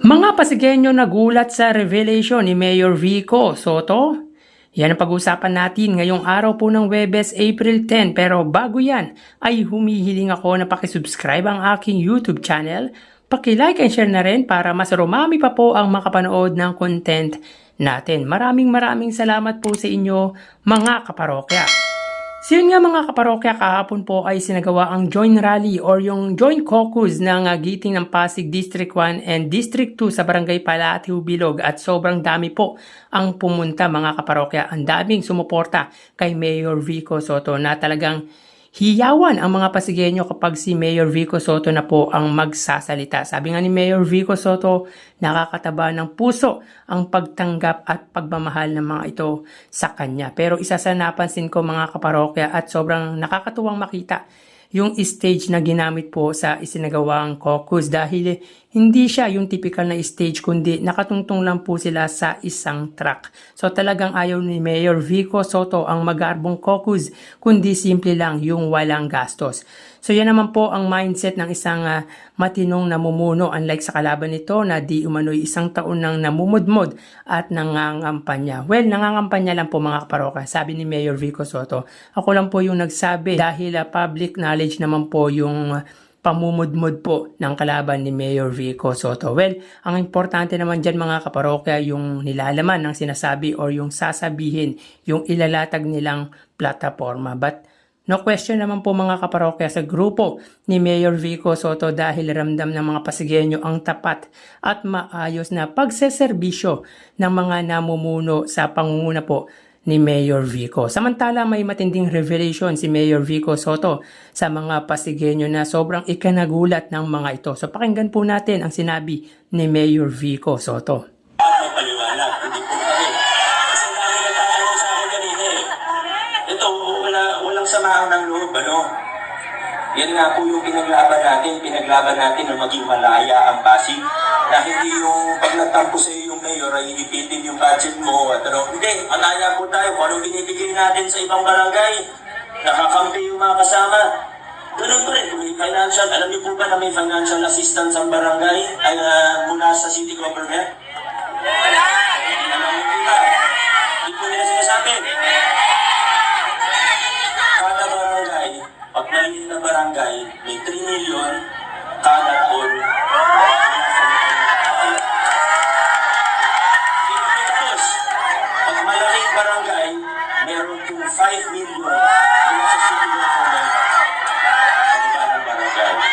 Mga Pasigueño nagulat sa revelation ni Mayor Vico Soto. Yan ang pag-usapan natin ngayong araw po ng Huwebes, April 10. Pero bago yan, ay humihiling ako na pakisubscribe ang aking YouTube channel. Paki-like and share na rin para mas rumami pa po ang makapanood ng content natin. Maraming salamat po sa inyo mga kaparokya. So yun nga mga kaparokya, kahapon po ay sinagawa ang joint rally or yung joint caucus ng Giting ng Pasig District 1 and District 2 sa Barangay Palatiu, Bilog, at sobrang dami po ang pumunta mga kaparokya. Ang daming sumuporta kay Mayor Vico Soto na talagang hiyawan ang mga Pasigueño kapag si Mayor Vico Soto na po ang magsasalita. Sabi nga ni Mayor Vico Soto, nakakataba ng puso ang pagtanggap at pagmamahal ng mga ito sa kanya. Pero isa sa napansin ko mga kaparokya at sobrang nakakatuwang makita yung stage na ginamit po sa isinagawang caucus dahil hindi siya yung typical na stage kundi nakatungtong lang po sila sa isang track. So talagang ayaw ni Mayor Vico Soto ang magarbong caucus kundi simple lang yung walang gastos. So yan naman po ang mindset ng isang matinong namumuno unlike sa kalaban nito na di umano'y isang taon nang namumudmod at nangangampanya. Well, nangangampanya lang po mga kaparoka, sabi ni Mayor Vico Soto. Ako lang po yung nagsabi dahil public knowledge naman po yung pamumudmod po ng kalaban ni Mayor Vico Soto. Well, ang importante naman dyan mga kaparokya yung nilalaman ng sinasabi or yung sasabihin, yung ilalatag nilang plataforma. But no question naman po mga kaparokya sa grupo ni Mayor Vico Soto dahil ramdam ng mga Pasigueño ang tapat at maayos na pagseserbisyo ng mga namumuno sa pangunguna po ni Mayor Vico. Samantala may matinding revelation si Mayor Vico Soto sa mga Pasigueño na sobrang ikanagulat ng mga ito. So pakinggan po natin ang sinabi ni Mayor Vico Soto. Paliwanag, hindi po kami. Kasi dami nagtatanong sa akin kanina eh. Ito, walang samahan ng loob, ano? Yan nga po yung pinaglaban natin na maging malaya ang Pasig. Na hindi yung pag nagtampo sa iyo yung mayor ay ipitin yung budget mo at ano. Hindi, malaya po tayo kung anong binibigay natin sa ibang barangay. Nakakampi yung mga kasama. Ganun po rin, kung may financial, alam niyo po ba na may financial assistance ang barangay ay mula sa city government? Wala! Alam niyo po ba? Hindi po nila sinasabi. Kada barangay, pag maliit na barangay, may 3 million kada taon. Pag malaking barangay, meron yung 5 million mula sa city government sa iba ng barangay.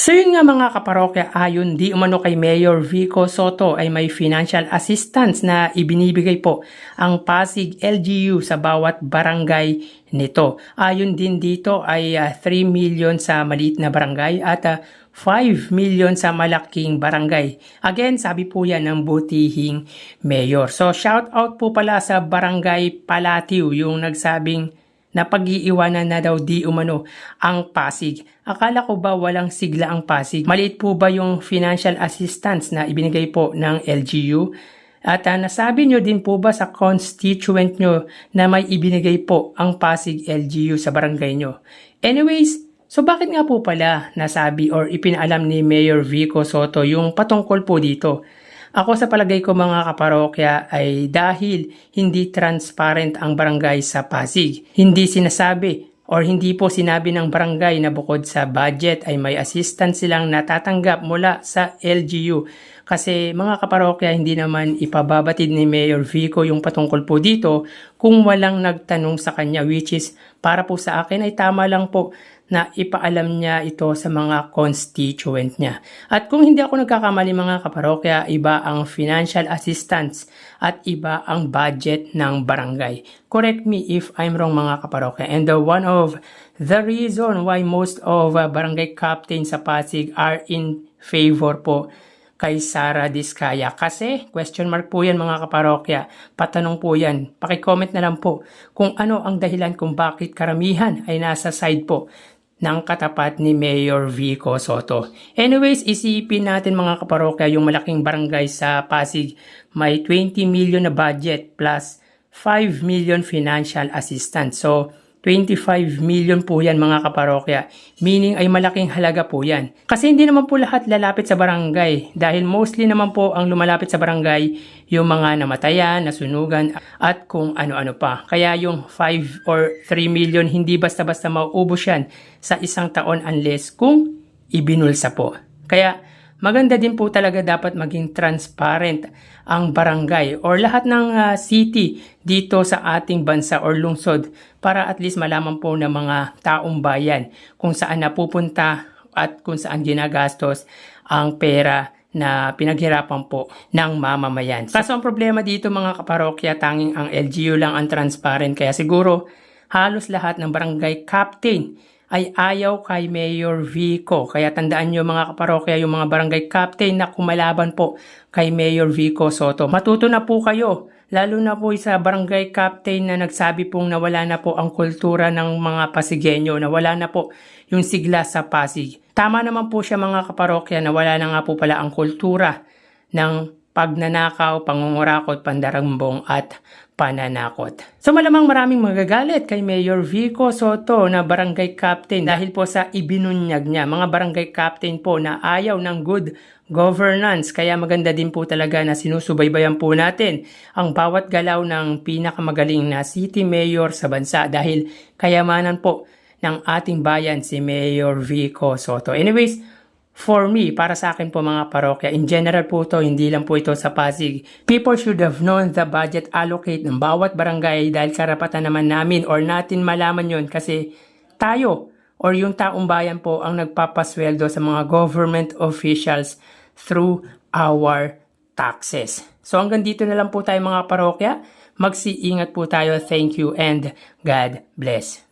So yun nga mga kaparokya, ayon di umano kay Mayor Vico Soto ay may financial assistance na ibinibigay po ang Pasig LGU sa bawat barangay nito. Ayon din dito ay 3 million sa maliit na barangay at 5 million sa malaking barangay. Again, sabi po yan ng butihing mayor. So shout out po pala sa Barangay Palatiu yung nagsabing na pag-iiwanan na daw di umano ang Pasig. Akala ko ba walang sigla ang Pasig? Maliit po ba yung financial assistance na ibinigay po ng LGU? At nasabi nyo din po ba sa constituent nyo na may ibinigay po ang Pasig LGU sa barangay nyo? Anyways, so bakit nga po pala nasabi or ipinalam ni Mayor Vico Soto yung patungkol po dito? Ako sa palagay ko mga kaparokya ay dahil hindi transparent ang barangay sa Pasig. Hindi sinasabi or hindi po sinabi ng barangay na bukod sa budget ay may assistance silang natatanggap mula sa LGU. Kasi mga kaparokya hindi naman ipababatid ni Mayor Vico yung patungkol po dito kung walang nagtanong sa kanya, which is para po sa akin ay tama lang po na ipaalam niya ito sa mga constituent niya. At kung hindi ako nagkakamali mga kaparokya, iba ang financial assistance at iba ang budget ng barangay. Correct me if I'm wrong mga kaparokya. And one of the reason why most of barangay captains sa Pasig are in favor po kay Sara Diskaya. Kasi, question mark po yan mga kaparokya. Patanong po yan. Pakicomment na lang po kung ano ang dahilan kung bakit karamihan ay nasa side po ng katapat ni Mayor Vico Soto. Anyways, isipin natin mga kaparokya yung malaking barangay sa Pasig. May 20 million na budget plus 5 million financial assistance. So, 25 million po yan mga kaparokya. Meaning ay malaking halaga po yan. Kasi hindi naman po lahat lalapit sa barangay. Dahil mostly naman po ang lumalapit sa barangay yung mga namatayan, nasunugan, at kung ano-ano pa. Kaya yung 5 or 3 million hindi basta-basta mauubos yan sa isang taon unless kung ibinulsa po. Kaya maganda din po talaga dapat maging transparent ang barangay or lahat ng city dito sa ating bansa or lungsod para at least malaman po ng mga taong bayan kung saan napupunta at kung saan ginagastos ang pera na pinaghirapan po ng mamamayan. Kaso ang problema dito mga kaparokya, tanging ang LGU lang ang transparent, kaya siguro halos lahat ng barangay captain ay ayaw kay Mayor Vico. Kaya tandaan nyo mga kaparokya, yung mga barangay captain na kumalaban po kay Mayor Vico Soto. Matuto na po kayo, lalo na po sa barangay captain na nagsabi pong nawala na po ang kultura ng mga Pasigueño, nawala na po yung sigla sa Pasig. Tama naman po siya mga kaparokya, nawala na nga po pala ang kultura ng pagnanakaw, pangungurakot, pandarambong at pananakot. So malamang maraming magagalit kay Mayor Vico Soto na barangay captain dahil po sa ibinunyag niya. Mga barangay captain po na ayaw ng good governance. Kaya maganda din po talaga na sinusubaybayan po natin ang bawat galaw ng pinakamagaling na city mayor sa bansa dahil kayamanan po ng ating bayan si Mayor Vico Soto. Anyways, for me, para sa akin po mga parokya, in general po to, hindi lang po ito sa Pasig. People should have known the budget allocate ng bawat barangay dahil karapatan naman namin or natin malaman yon kasi tayo or yung taong bayan po ang nagpapasweldo sa mga government officials through our taxes. So hanggang dito na lang po tayo mga parokya. Magsiingat po tayo. Thank you and God bless.